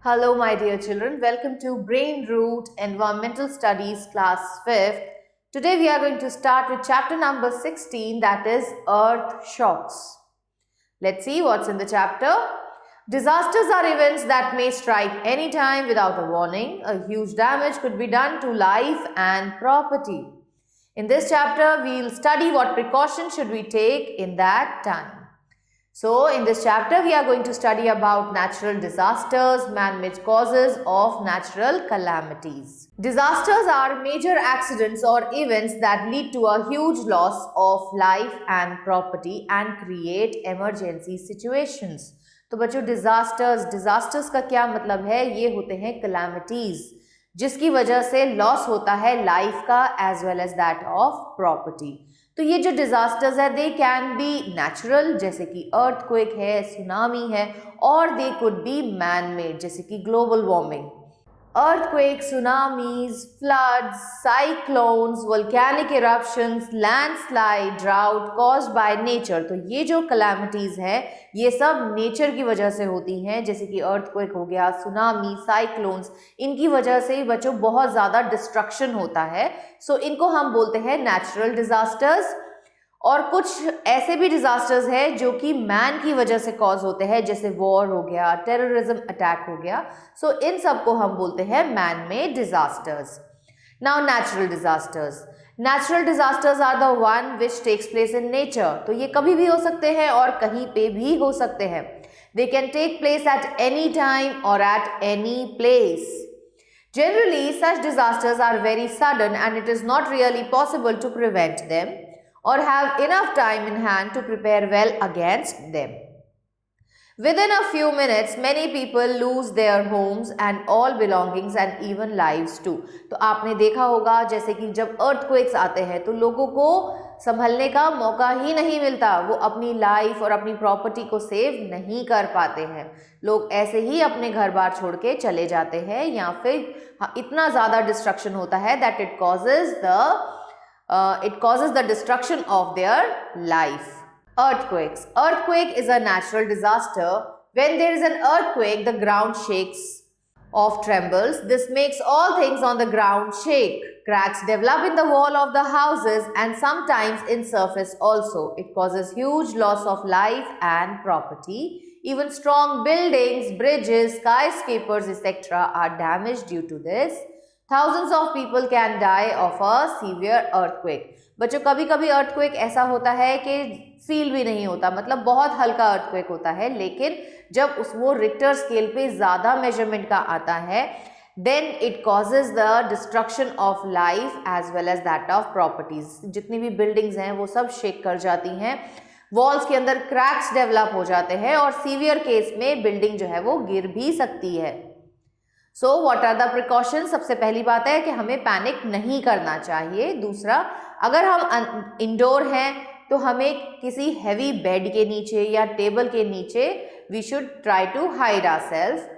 Hello, my dear children. Welcome to Brain Root Environmental Studies class 5th. Today we are going to start with chapter number 16, that is Earth Shocks. Let's see what's in the chapter. Disasters are events that may strike anytime without a warning. A huge damage could be done to life and property. In this chapter, we'll study what precautions should we take in that time. So, in this chapter, we are going to study about natural disasters, man-made causes of natural calamities. Disasters are major accidents or events that lead to a huge loss of life and property and create emergency situations. तो बच्चों disasters का क्या मतलब है? ये होते हैं calamities, जिसकी वजह से लॉस होता है लाइफ का as well as that of property. तो ये जो डिजास्टर्स है दे कैन बी नेचुरल जैसे कि अर्थक्वेक है, सुनामी है, और they could be man made जैसे कि global warming. Earthquakes, tsunamis, floods, cyclones, volcanic eruptions, landslide, drought caused by nature. तो ये जो calamities है ये सब नेचर की वजह से होती हैं, जैसे कि earthquake हो गया, tsunami, cyclones, इनकी वजह से बच्चों बहुत ज़्यादा destruction होता है. सो इनको हम बोलते हैं natural disasters. और कुछ ऐसे भी डिजास्टर्स हैं जो कि मैन की वजह से कॉज होते हैं, जैसे वॉर हो गया, टेररिज्म अटैक हो गया. सो इन सब को हम बोलते हैं man made disasters. Now natural disasters are the one which takes place in nature. तो ये कभी भी हो सकते हैं और कहीं पे भी हो सकते हैं. They can take place at any time और at any place. Generally, such disasters are very sudden and it is not really possible to prevent them or have enough time in hand to prepare well against them. Within a few minutes, many people lose their homes and all belongings and even lives too. तो आपने देखा होगा जैसे कि जब earthquakes आते हैं तो लोगों को संभलने का मौका ही नहीं मिलता, वो अपनी लाइफ और अपनी प्रॉपर्टी को सेव नहीं कर पाते हैं. लोग ऐसे ही अपने घर बार छोड़ के चले जाते हैं या फिर इतना ज़्यादा डिस्ट्रक्शन होता है that it causes the destruction of their life. Earthquakes. Earthquake is a natural disaster. When there is an earthquake, the ground shakes or trembles. This makes all things on the ground shake. Cracks develop in the wall of the houses and sometimes in surface also. It causes huge loss of life and property. Even strong buildings, bridges, skyscrapers, etc. are damaged due to this. Thousands of people can die of a severe earthquake. बच्चों कभी कभी earthquake ऐसा होता है कि feel भी नहीं होता, मतलब बहुत हल्का earthquake होता है, लेकिन जब वो रिक्टर स्केल पे ज़्यादा मेजरमेंट का आता है then it causes the destruction of life as well as that of properties. जितनी भी बिल्डिंग्स हैं वो सब शेक कर जाती हैं, वॉल्स के अंदर क्रैक्स डेवलप हो जाते हैं और सीवियर केस में बिल्डिंग जो है वो गिर भी सकती है. So what are the precautions? सबसे पहली बात है कि हमें पैनिक नहीं करना चाहिए. दूसरा, अगर हम इंडोर हैं तो हमें किसी हैवी बेड के नीचे या टेबल के नीचे we should try to hide ourselves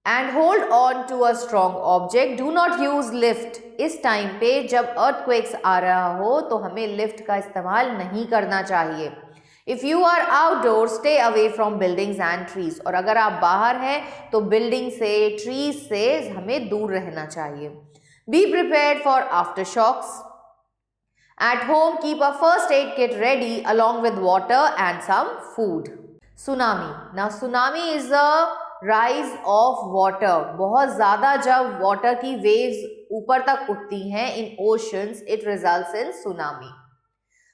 and hold on to a strong object. Do not use lift. इस टाइम पे जब अर्थक्वेक्स आ रहा हो तो हमें लिफ्ट का इस्तेमाल नहीं करना चाहिए. If you are outdoors, stay away from buildings and trees. और अगर आप बाहर हैं तो बिल्डिंग से, ट्रीज से हमें दूर रहना चाहिए. Be prepared for aftershocks. At home, keep a first aid kit ready along with water and some food. Tsunami. Now, tsunami is a rise of water. बहुत ज़्यादा जब water की waves ऊपर तक उठती हैं in oceans, it results in tsunami.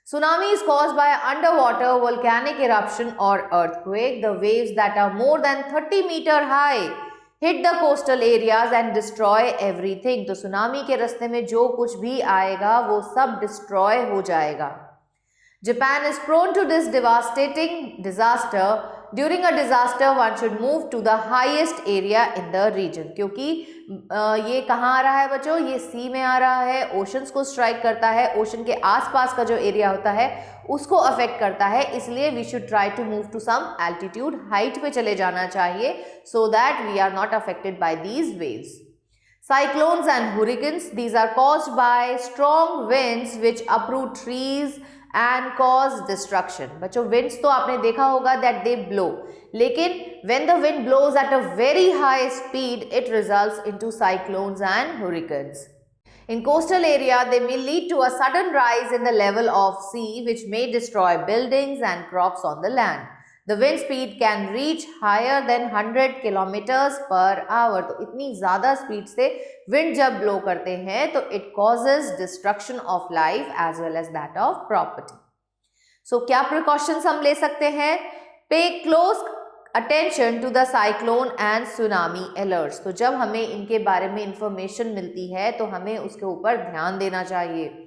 Tsunami is caused by underwater volcanic eruption or earthquake. The waves that are more than 30 meter high hit the coastal areas and destroy everything. तो tsunami के रास्ते में जो कुछ भी आएगा वो सब डिस्ट्रॉय हो जाएगा. Japan is prone to this devastating disaster. During a disaster, one should move to the highest area in the region. क्योंकि ये कहाँ आ रहा है बच्चों? ये सी में आ रहा है, ओशंस को स्ट्राइक करता है, ओशन के आसपास का जो एरिया होता है उसको अफेक्ट करता है, इसलिए we should try to move to some altitude, height पे चले जाना चाहिए so that we are not affected by these waves. Cyclones and hurricanes, these are caused by strong winds which uproot trees and cause destruction. बच्चों winds तो आपने देखा होगा that they blow, लेकिन when the wind blows at a very high speed, it results into cyclones and hurricanes. In coastal area, they may lead to a sudden rise in the level of sea, which may destroy buildings and crops on the land. The wind speed can reach higher than 100 kilometers per hour. तो इतनी ज़्यादा speed से wind जब blow करते हैं तो it causes destruction of life as well as that of property. So क्या precautions हम ले सकते हैं? Pay close attention to the cyclone and tsunami alerts. तो जब हमें इनके बारे में इंफॉर्मेशन मिलती है तो हमें उसके ऊपर ध्यान देना चाहिए.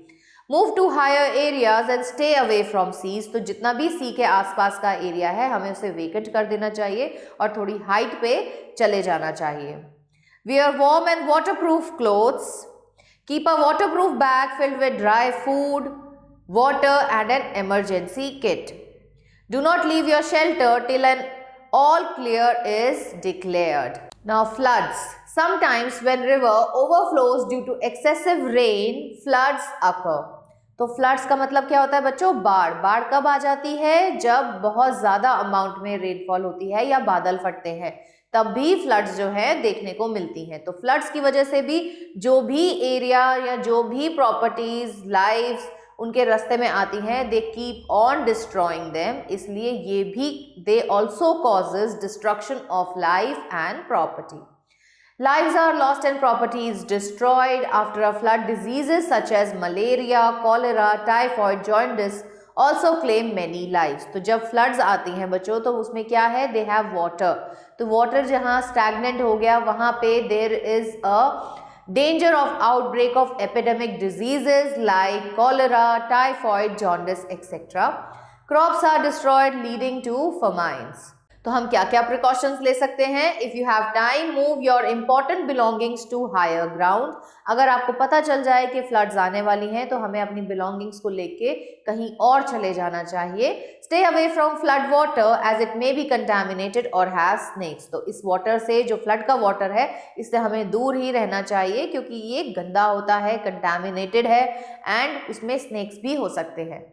Move to higher areas and stay away from seas. तो जितना भी सी के आसपास का एरिया है हमें उसे वेकेट कर देना चाहिए और थोड़ी हाइट पे चले जाना चाहिए. Wear warm and waterproof clothes. Keep a waterproof bag filled with dry food, water and an emergency kit. Do not leave your shelter till an all clear is declared. Now floods. Sometimes when river overflows due to excessive rain, floods occur. तो floods का मतलब क्या होता है बच्चों? बाढ़. बाढ़ कब आ जाती है? जब बहुत ज़्यादा अमाउंट में रेनफॉल होती है या बादल फटते हैं, तब भी फ्लड्स जो है देखने को मिलती हैं. तो फ्लड्स की वजह से भी जो भी एरिया या जो भी प्रॉपर्टीज, लाइव्स उनके रास्ते में आती हैं, they keep on destroying them. इसलिए ये भी they also causes destruction of life and property. Lives are lost and property is destroyed after a flood. Diseases such as malaria, cholera, typhoid, jaundice also claim many lives. तो जब floods आती हैं बच्चों तो उसमें क्या है? They have water. तो water जहाँ stagnant हो गया वहाँ पे there is a danger of outbreak of epidemic diseases like cholera, typhoid, jaundice, etc. Crops are destroyed leading to famines. तो हम क्या क्या प्रिकॉशंस ले सकते हैं? If you have time, move your important belongings to higher ground. अगर आपको पता चल जाए कि फ्लड्स आने वाली हैं तो हमें अपनी बिलोंगिंग्स को लेके कहीं और चले जाना चाहिए. Stay away from flood water as it may be contaminated और हैज स्नेक्स. तो इस वाटर से, जो फ्लड का वाटर है, इससे हमें दूर ही रहना चाहिए क्योंकि ये गंदा होता है, कंटामिनेटेड है एंड उसमें स्नेक्स भी हो सकते हैं.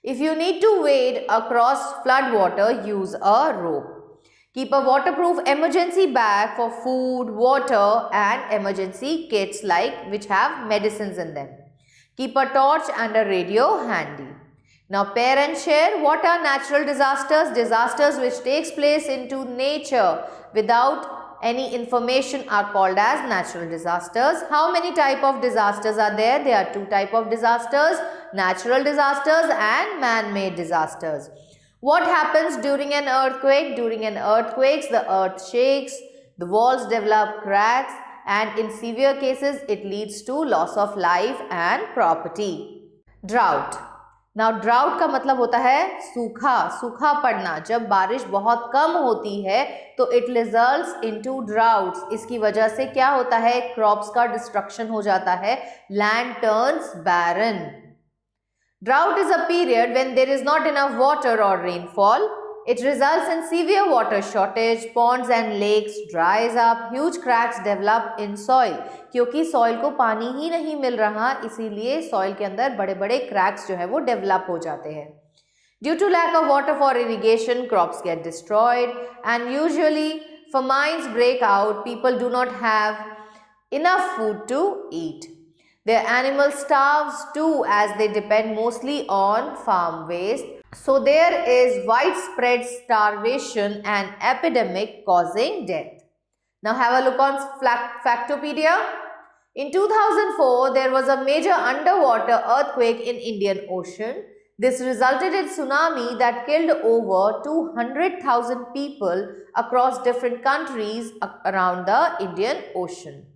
If you need to wade across flood water, use a rope. Keep a waterproof emergency bag for food, water and emergency kits which have medicines in them. Keep a torch and a radio handy. Now pair and share. What are natural disasters? Disasters which takes place into nature without any information are called as natural disasters. How many type of disasters are there? There are two type of disasters, natural disasters and man-made disasters. What happens during an earthquake? During an earthquake, the earth shakes, the walls develop cracks and in severe cases, it leads to loss of life and property. Drought. Now drought का मतलब होता है सूखा, सूखा पड़ना. जब बारिश बहुत कम होती है तो it results into droughts. इसकी वजह से क्या होता है? क्रॉप्स का डिस्ट्रक्शन हो जाता है, land turns barren. Drought is a period when there is not enough water or rainfall. It results in severe water shortage, ponds and lakes dries up, huge cracks develop in soil. क्योंकि soil को पानी ही नहीं मिल रहा, इसीलिए soil के अंदर बड़े बड़े cracks जो है वो develop हो जाते हैं. Due to lack of water for irrigation, crops get destroyed and usually famines break out. People do not have enough food to eat. Their animals starve too as they depend mostly on farm waste. So there is widespread starvation and epidemic causing death. Now have a look on Factopedia. In 2004, there was a major underwater earthquake in Indian Ocean. This resulted in tsunami that killed over 200,000 people across different countries around the Indian Ocean.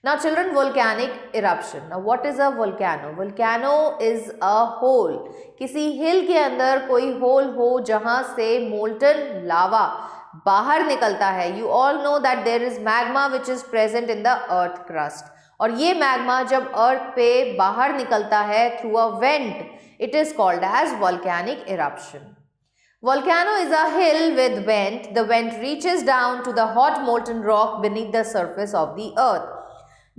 Now children, volcanic eruption. Now what is a volcano? Volcano is a hole. किसी हिल के अंदर कोई whole हो जहाँ से molten lava बाहर निकलता है. You all know that there is magma which is present in the earth crust. और ये magma जब earth पे बाहर निकलता है through a vent, it is called as volcanic eruption. Volcano is a hill with vent. The vent reaches down to the hot molten rock beneath the surface of the earth.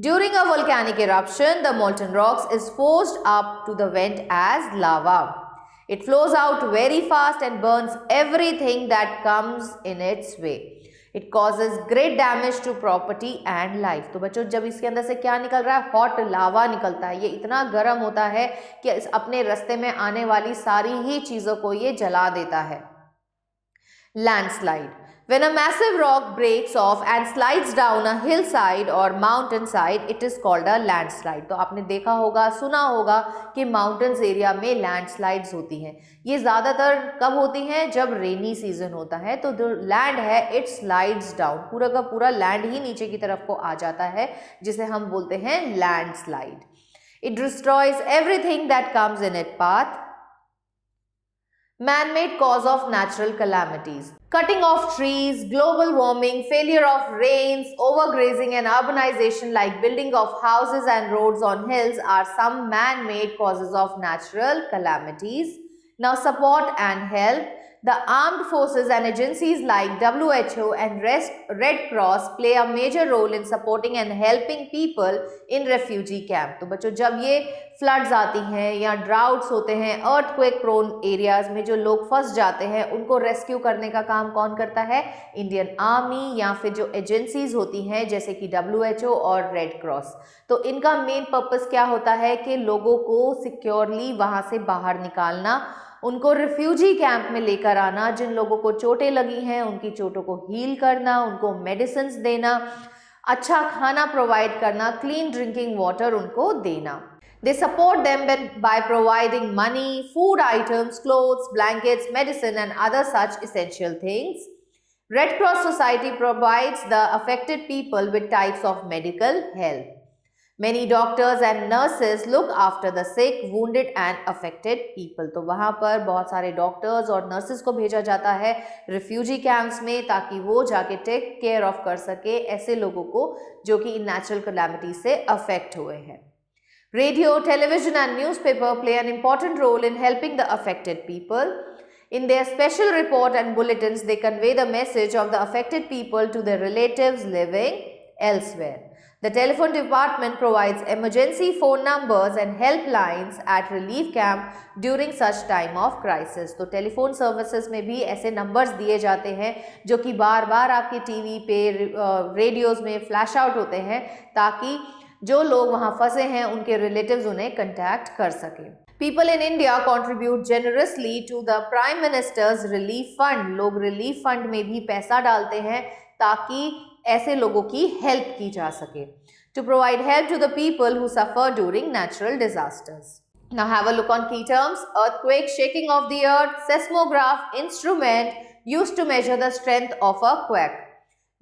During a volcanic eruption, the molten rocks is forced up to the vent as lava. It flows out very fast and burns everything that comes in its way. It causes great damage to property and life. तो बच्चों जब इसके अंदर से क्या निकल रहा है, हॉट लावा निकलता है। ये इतना गर्म होता है कि अपने रास्ते में आने वाली सारी ही चीजों को ये जला देता है। Landslide, when a massive rock breaks off and slides down a hillside or mountain side, it is called a landslide. तो आपने देखा होगा, सुना होगा कि माउंटेन्स एरिया में लैंडस्लाइड्स होती हैं। ये ज़्यादातर कब होती हैं? जब रेनी सीजन होता है। तो जो लैंड है इट स्लाइड्स डाउन, पूरा का पूरा लैंड ही नीचे की तरफ को आ जाता है, जिसे हम बोलते हैं landslide. It destroys everything that comes in it path. Man-made cause of natural calamities. Cutting of trees, global warming, failure of rains, overgrazing and urbanization like building of houses and roads on hills are some man-made causes of natural calamities. Now support and help. The armed forces and agencies like WHO and Red Cross play a major role in supporting and helping people in refugee camp. तो बच्चों जब ये floods आती हैं या droughts होते हैं, earthquake prone areas में जो लोग फंस जाते हैं, उनको रेस्क्यू करने का काम कौन करता है? इंडियन आर्मी या फिर जो एजेंसीज होती हैं जैसे कि WHO और रेड क्रॉस। तो इनका मेन पर्पस क्या होता है कि लोगों को सिक्योरली वहाँ से बाहर निकालना, उनको रिफ्यूजी कैंप में लेकर आना, जिन लोगों को चोटें लगी हैं उनकी चोटों को हील करना, उनको मेडिसिन्स देना, अच्छा खाना प्रोवाइड करना, क्लीन ड्रिंकिंग वाटर उनको देना। They support them by providing money, food items, clothes, blankets, medicine and other such essential things. Red Cross Society provides the affected people with types of medical help. Many doctors and nurses look after the sick, wounded and affected people. तो वहाँ पर बहुत सारे doctors और nurses को भेजा जाता है रिफ्यूजी कैंप्स में, ताकि वो जाके टेक केयर ऑफ कर सके ऐसे लोगों को जो कि इन नेचुरल कैलामिटी से अफेक्ट हुए हैं। Radio, television and newspaper play an important role in helping the affected people. In their special report and bulletins, they convey the message of the affected people to their relatives living elsewhere. The telephone department provides emergency phone numbers and helplines at relief camp during such time of crisis. तो telephone services में भी ऐसे numbers दिए जाते हैं जो कि बार बार आपके टीवी पे, रेडियोज़ में फ्लैश आउट होते हैं, ताकि जो लोग वहाँ फंसे हैं उनके रिलेटिव्स उन्हें कंटैक्ट कर सकें। People in India contribute generously to the Prime Minister's Relief Fund. लोग रिलीफ फंड में भी पैसा डालते हैं ताकि ऐसे लोगों की हेल्प की जा सके, to provide help to the people who suffer during natural disasters. Now have a look on key terms. Earthquake, shaking of the earth, seismograph, instrument used to measure the strength of a quake.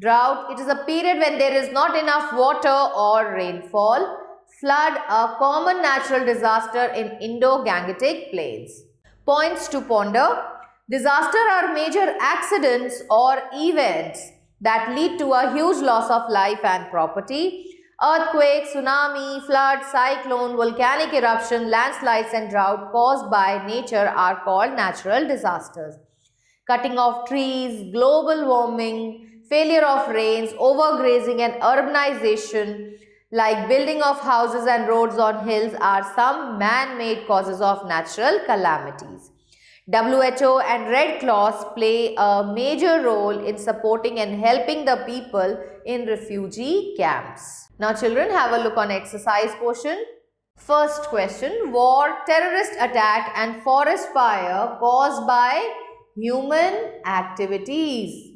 Drought, it is a period when there is not enough water or rainfall. Flood, a common natural disaster in Indo-Gangetic plains. Points to ponder. Disaster are major accidents or events that lead to a huge loss of life and property. Earthquake, tsunami, flood, cyclone, volcanic eruption, landslides and drought caused by nature are called natural disasters. Cutting of trees, global warming, failure of rains, overgrazing and urbanization, like building of houses and roads on hills, are some man-made causes of natural calamities. WHO and Red Cross play a major role in supporting and helping the people in refugee camps. Now children, have a look on exercise portion. First question, war, terrorist attack and forest fire caused by human activities.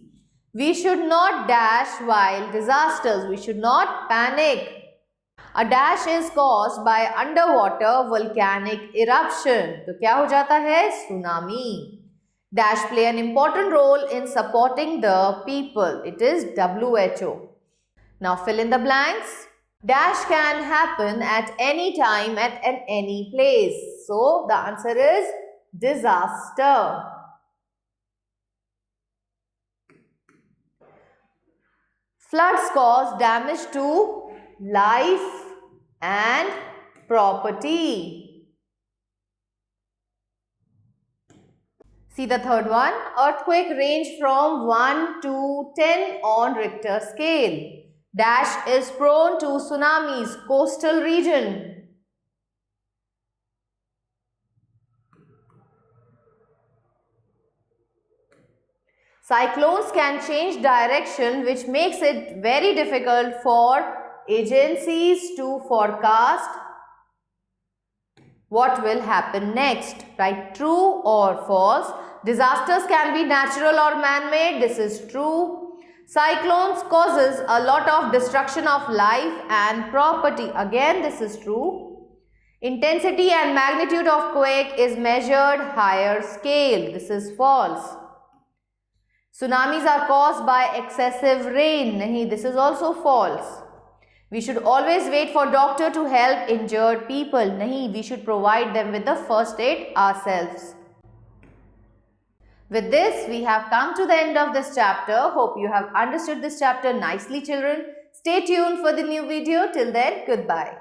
We should not dash while disasters. We should not panic. A dash is caused by underwater volcanic eruption. तो क्या हो जाता है? Tsunami. Dash play an important role in supporting the people. It is WHO. Now fill in the blanks. Dash can happen at any time at any place. So the answer is disaster. Floods cause damage to life and property. See the third one. Earthquake range from 1 to 10 on Richter scale. Dash is prone to tsunamis, coastal region. Cyclones can change direction, which makes it very difficult for agencies to forecast what will happen next. Right? True or false? Disasters can be natural or man-made. This is true. Cyclones causes a lot of destruction of life and property. Again, this is true. Intensity and magnitude of quake is measured higher scale. This is false. Tsunamis are caused by excessive rain. Nahi, this is also false. We should always wait for doctor to help injured people. Nahi, we should provide them with the first aid ourselves. With this, we have come to the end of this chapter. Hope you have understood this chapter nicely, children. Stay tuned for the new video. Till then, goodbye.